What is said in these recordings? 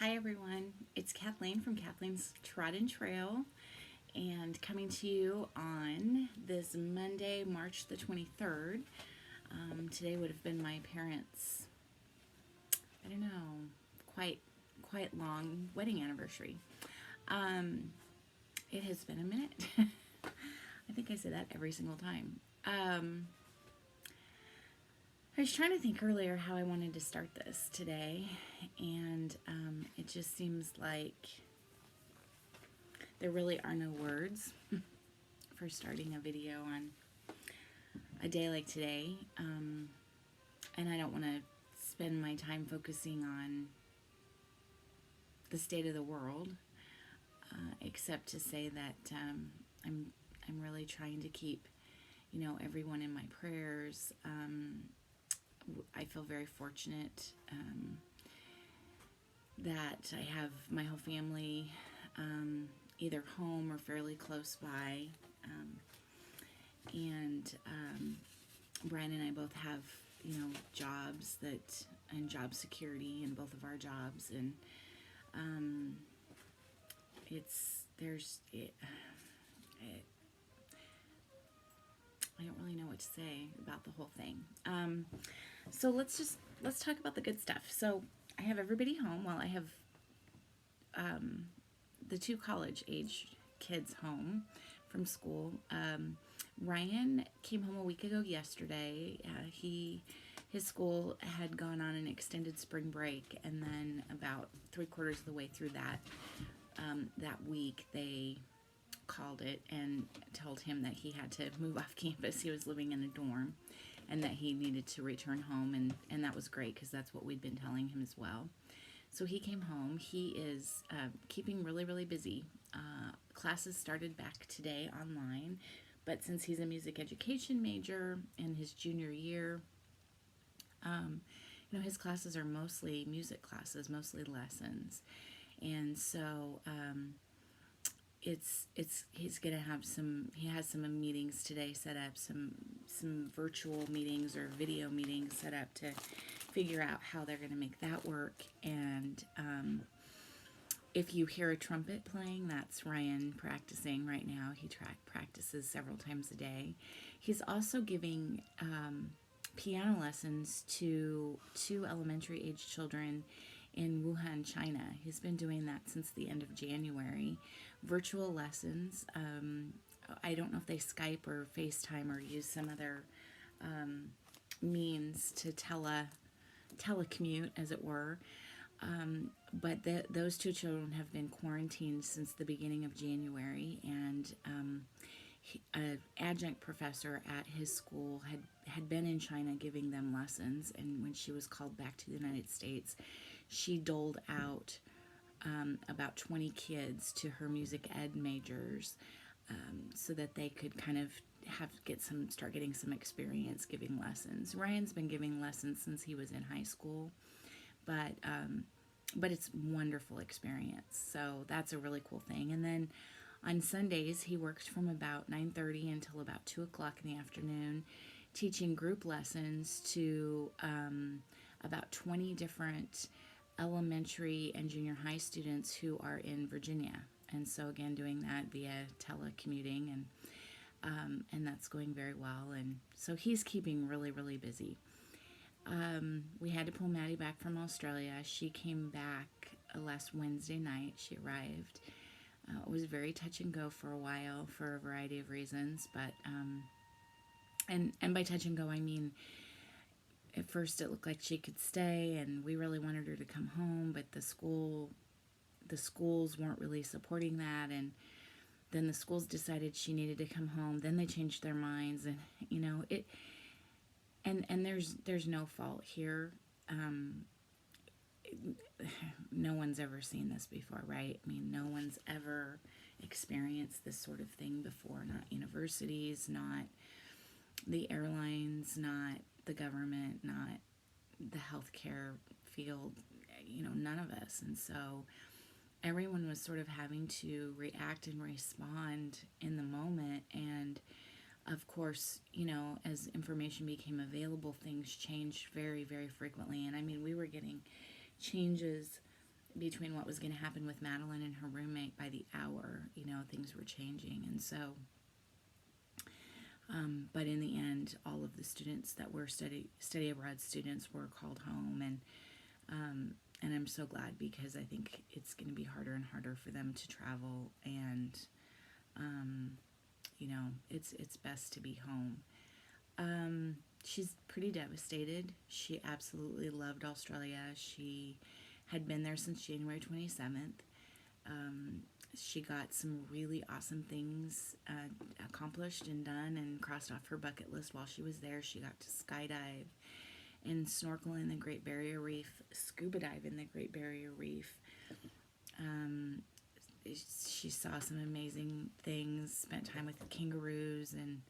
Hi everyone, it's Kathleen from Kathleen's Trodden Trail and coming to you on this Monday, March the 23rd. Today would have been my parents', I don't know, quite long wedding anniversary. Um, it has been a minute. I think I say that every single time. I was trying to think earlier how I wanted to start this today, and it just seems like there really are no words for starting a video on a day like today. And I don't want to spend my time focusing on the state of the world, except to say that I'm really trying to keep, everyone in my prayers. I feel very fortunate that I have my whole family either home or fairly close by. And Brian and I both have, jobs and job security in both of our jobs. And I don't really know what to say about the whole thing. So let's talk about the good stuff. So I have everybody home. Well, I have the two college-age kids home from school. Ryan came home a week ago yesterday. His school had gone on an extended spring break, and then about 3/4 of the way through that week, they called it and told him that he had to move off campus. He was living in a dorm, and that he needed to return home, and that was great because that's what we'd been telling him as well. So he came home. He is keeping really, really busy. Classes started back today online, but since he's a music education major in his junior year, his classes are mostly music classes, mostly lessons, and so he's gonna have he has some meetings today set up, some virtual meetings or video meetings set up to figure out how they're gonna make that work. And if you hear a trumpet playing, that's Ryan practicing right now. He practices several times a day. He's also giving piano lessons to 2 elementary age children in Wuhan, China. He's been doing that since the end of January. Virtual lessons. I don't know if they Skype or FaceTime or use some other means to telecommute, as it were. But those 2 children have been quarantined since the beginning of January, and an adjunct professor at his school had been in China giving them lessons, and when she was called back to the United States, she doled out about 20 kids to her music ed majors so that they could kind of start getting some experience giving lessons. Ryan's been giving lessons since he was in high school, but it's a wonderful experience. So that's a really cool thing. And then on Sundays, he works from about 9:30 until about 2 o'clock in the afternoon, teaching group lessons to about 20 different elementary and junior high students who are in Virginia. And so again, doing that via telecommuting, and that's going very well. And so he's keeping really, really busy. We had to pull Maddie back from Australia. She came back last Wednesday night. She arrived. It was very touch and go for a while for a variety of reasons, but and by touch and go I mean, at first it looked like she could stay, and we really wanted her to come home, but the schools weren't really supporting that, and then the schools decided she needed to come home. Then they changed their minds, and it. And there's no fault here. No one's ever seen this before, right? I mean, no one's ever experienced this sort of thing before. Not universities, not the airlines, not the government, not the healthcare field, none of us. And so everyone was sort of having to react and respond in the moment. And of course, as information became available, things changed very, very frequently. And I mean, we were getting changes between what was going to happen with Madeline and her roommate by the hour. Things were changing. And so, but in the end, all of the students that were study abroad students were called home. And I'm so glad, because I think it's going to be harder and harder for them to travel. And, it's best to be home. She's pretty devastated. She absolutely loved Australia. She had been there since January 27th. She got some really awesome things accomplished and done and crossed off her bucket list while she was there. She got to skydive and snorkel in the Great Barrier Reef, scuba dive in the Great Barrier Reef. She saw some amazing things, spent time with the kangaroos and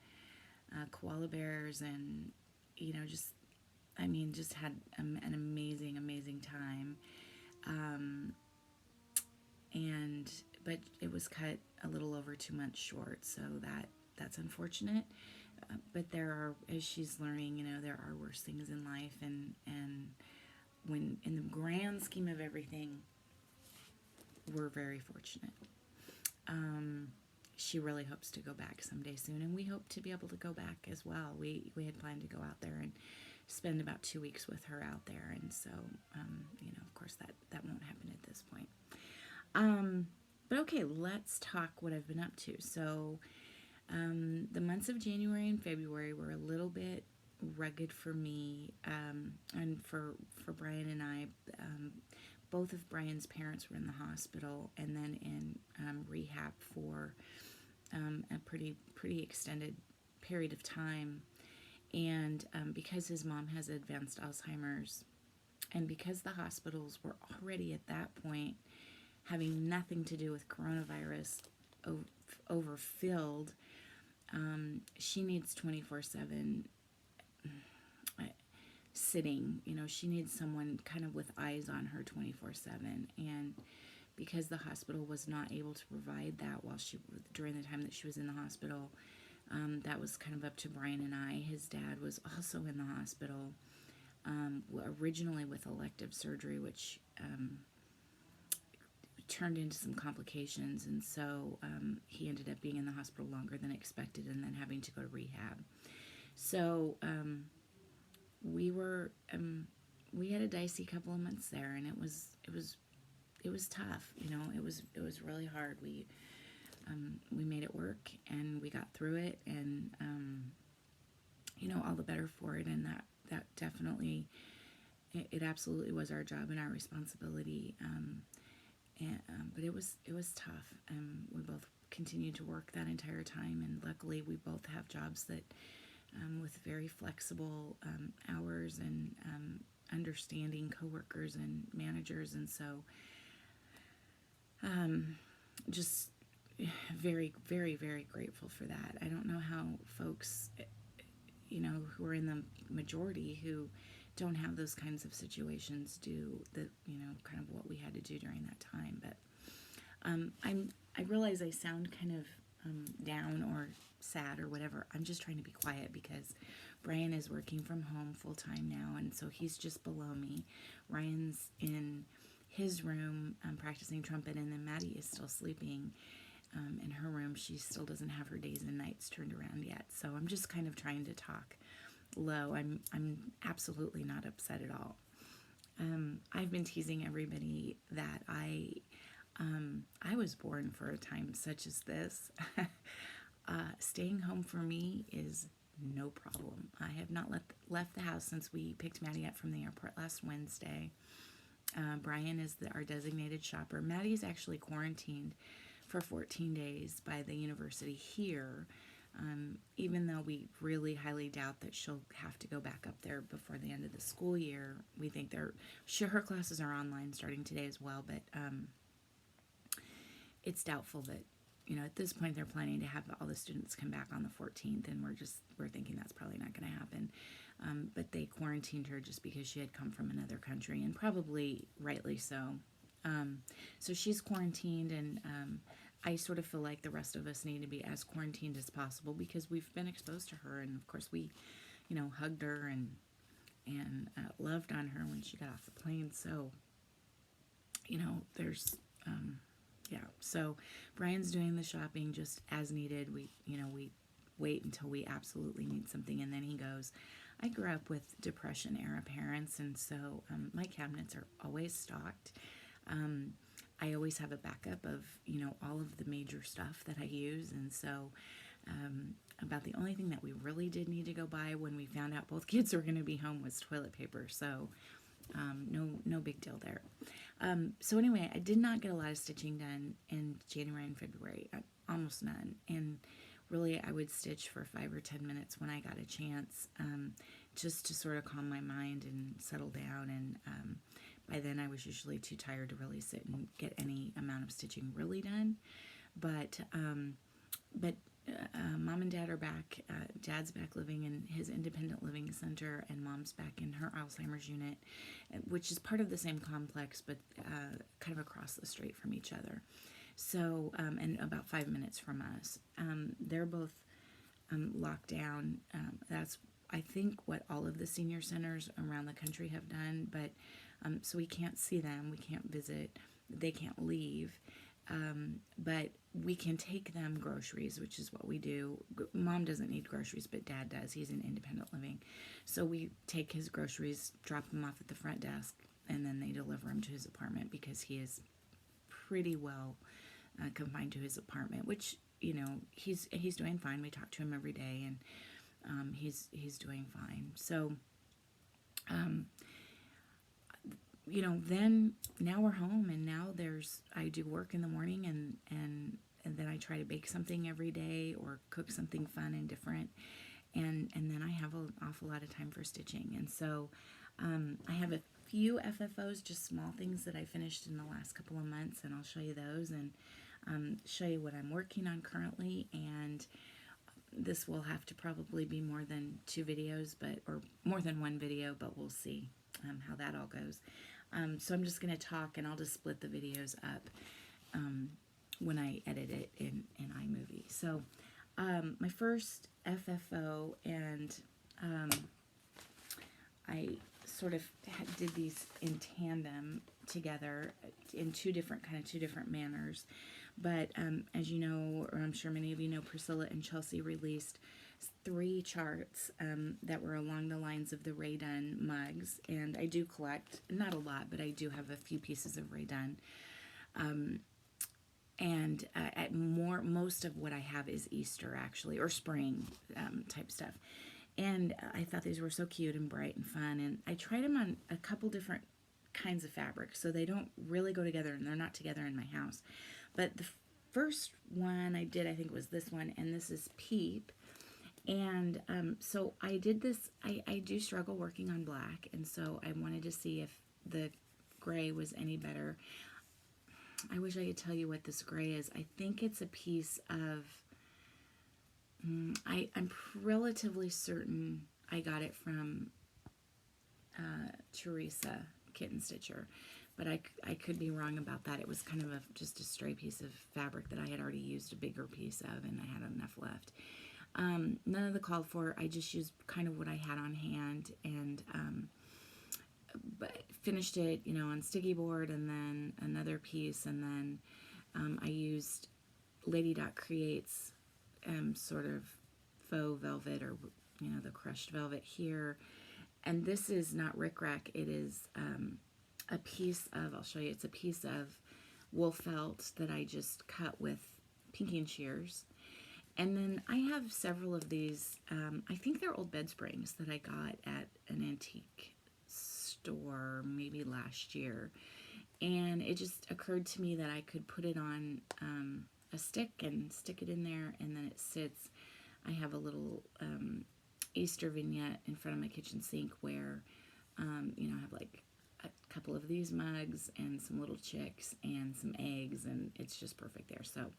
koala bears, and just had an amazing time. But it was cut a little over 2 months short, so that's unfortunate. But as she's learning, there are worse things in life, and when in the grand scheme of everything, we're very fortunate. She really hopes to go back someday soon, and we hope to be able to go back as well. We had planned to go out there and spend about 2 weeks with her out there, and so of course that won't happen at this point. But okay, let's talk what I've been up to. So the months of January and February were a little bit rugged for me, and for Brian and I. Both of Brian's parents were in the hospital and then in rehab for a pretty extended period of time. And because his mom has advanced Alzheimer's, and because the hospitals were already at that point having nothing to do with coronavirus, overfilled, she needs 24/7 sitting. She needs someone kind of with eyes on her 24/7. And because the hospital was not able to provide that during the time that she was in the hospital, that was kind of up to Brian and I. His dad was also in the hospital, originally with elective surgery, which turned into some complications, and so he ended up being in the hospital longer than expected, and then having to go to rehab. So we had a dicey couple of months there, and it was tough. It was really hard. We made it work, and we got through it, and all the better for it. And that definitely, it absolutely was our job and our responsibility. But it was tough. We both continued to work that entire time, and luckily we both have jobs that with very flexible hours and understanding coworkers and managers, and so just very, very, very grateful for that. I don't know how folks, who are in the majority who don't have those kinds of situations do kind of what we had to do during that time. But I realize I sound kind of down or sad or whatever. I'm just trying to be quiet because Brian is working from home full time now, and so he's just below me. Ryan's in his room practicing trumpet, and then Maddie is still sleeping in her room. She still doesn't have her days and nights turned around yet, so I'm just kind of trying to talk low. I'm absolutely not upset at all. I've been teasing everybody that I was born for a time such as this. Staying home for me is no problem. I have not left the house since we picked Maddie up from the airport last Wednesday. Brian is our designated shopper. Maddie is actually quarantined for 14 days by the university here, even though we really highly doubt that she'll have to go back up there before the end of the school year. We think her classes are online starting today as well, but it's doubtful that, at this point they're planning to have all the students come back on the 14th, and we're thinking that's probably not going to happen. But they quarantined her just because she had come from another country, and probably rightly so. So she's quarantined, and I sort of feel like the rest of us need to be as quarantined as possible because we've been exposed to her, and of course we, hugged her and loved on her when she got off the plane. So, there's, yeah. So Brian's doing the shopping just as needed. We wait until we absolutely need something, and then he goes. I grew up with Depression era parents, and so my cabinets are always stocked. I always have a backup of, all of the major stuff that I use, and so about the only thing that we really did need to go buy when we found out both kids were going to be home was toilet paper. So no big deal there. So anyway, I did not get a lot of stitching done in January and February, almost none. And really, I would stitch for 5 or 10 minutes when I got a chance, just to sort of calm my mind and settle down. And by then, I was usually too tired to really sit and get any amount of stitching really done. But Mom and Dad are back. Dad's back living in his independent living center, and Mom's back in her Alzheimer's unit, which is part of the same complex, but kind of across the street from each other. So, and about 5 minutes from us. They're both locked down. That's, I think, what all of the senior centers around the country have done, but so we can't see them, we can't visit, they can't leave. But we can take them groceries, which is what we do. Mom doesn't need groceries, but Dad does. He's in independent living. So we take his groceries, drop them off at the front desk, and then they deliver them to his apartment because he is pretty well confined to his apartment, which, he's doing fine. We talk to him every day, and he's doing fine. So, then now we're home, and now I do work in the morning, and then I try to bake something every day or cook something fun and different, and then I have an awful lot of time for stitching. And so I have a few FFOs, just small things that I finished in the last couple of months, and I'll show you those and show you what I'm working on currently. And this will have to probably be more than 2 videos, or more than 1 video, but we'll see how that all goes. So I'm just going to talk, and I'll just split the videos up when I edit it in iMovie. So my first FFO, and I sort of did these in tandem together in two different manners. But as you know, or I'm sure many of you know, Priscilla and Chelsea released 3 charts that were along the lines of the Ray Dunn mugs, and I do collect, not a lot, but I do have a few pieces of Ray Dunn. Most of what I have is Easter, actually, or spring type stuff. And I thought these were so cute and bright and fun, and I tried them on a couple different kinds of fabric, so they don't really go together, and they're not together in my house. But the first one I did, I think, was this one, and this is Peep. And so I did this. I do struggle working on black, and so I wanted to see if the gray was any better. I wish I could tell you what this gray is. I think it's a piece of, I'm relatively certain I got it from Teresa Kitten Stitcher, but I could be wrong about that. It was kind of just a stray piece of fabric that I had already used a bigger piece of, and I had enough left. None of the called for. I just used kind of what I had on hand, and but finished it, on sticky board, and then another piece, and then I used Lady Dot Creates sort of faux velvet, or the crushed velvet here. And this is not rickrack. It is a piece of, I'll show you, it's a piece of wool felt that I just cut with pinking shears. And then I have several of these, I think they're old bed springs that I got at an antique store maybe last year. And it just occurred to me that I could put it on a stick and stick it in there, and then it sits. I have a little Easter vignette in front of my kitchen sink where, I have like a couple of these mugs and some little chicks and some eggs, and it's just perfect there. So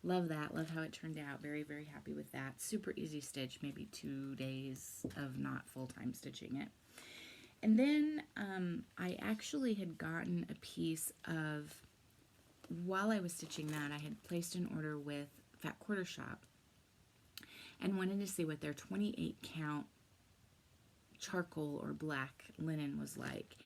love that. Love how it turned out. Very, very happy with that. Super easy stitch, maybe 2 days of not full-time stitching it. And then I actually had gotten a piece of, while I was stitching that, I had placed an order with Fat Quarter Shop and wanted to see what their 28 count charcoal or black linen was like.